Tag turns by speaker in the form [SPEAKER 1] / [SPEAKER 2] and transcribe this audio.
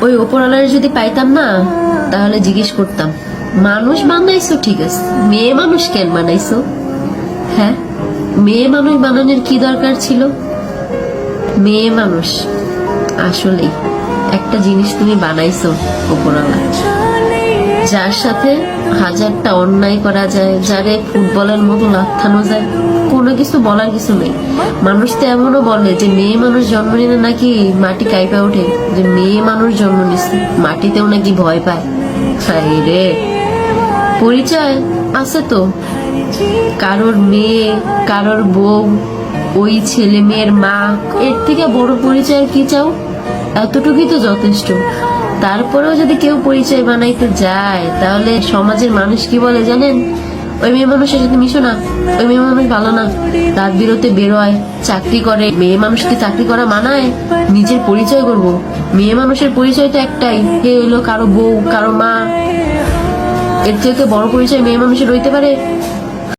[SPEAKER 1] ওই ওপরওয়ালার যদি পাইতাম না, তাহলে জিজ্ঞেস করতাম, মানুষ বানাইছো ঠিক আছে, মেয়ে মানুষ কেন বানাইছো? হ্যাঁ, মেয়ে মানুষ বানানোর কি দরকার ছিল? মেয়ে মানুষ আসলেই একটা জিনিস তুমি বানাইছো ওপরওয়ালা, যার সাথে হাজারটা অন্যায় করা যায়, যারে ফুটবলের মতো লাথানো যায়, কোনো কিছু বলার কিছু নেই। মানুষ তো এমনও বলে যে মেয়ে মানুষ জন্ম নিলে নাকি মাটি কাইপা ওঠে, যে মেয়ে মানুষ জন্ম নিচ্ছে মাটিতেও নাকি ভয় পায়। হাই রে, পরিচয় আছে তো, কারোর মেয়ে, কারোর বউ, ওই ছেলে মেয়ের মা, এর থেকে বড় পরিচয় কি চাও? এতটুকুই তো যথেষ্ট। তারপরেও যদি কেউ পরিচয় বানাইতে যায়, তাহলে সমাজের মানুষ কি বলে জানেন? ওই মেয়ে মানুষের সাথে মিশো না, ওই মেয়ে মানুষ ভালো না, রাত বিরতে বেরোয়, চাকরি করে। মেয়ে মানুষকে চাকরি করা মানায়? নিজের পরিচয় করব? মেয়ে মানুষের পরিচয় তো একটাই, হে হইলো কারো বউ, কারো মা। এর থেকে বড় পরিচয় মেয়ে মানুষের হইতে পারে?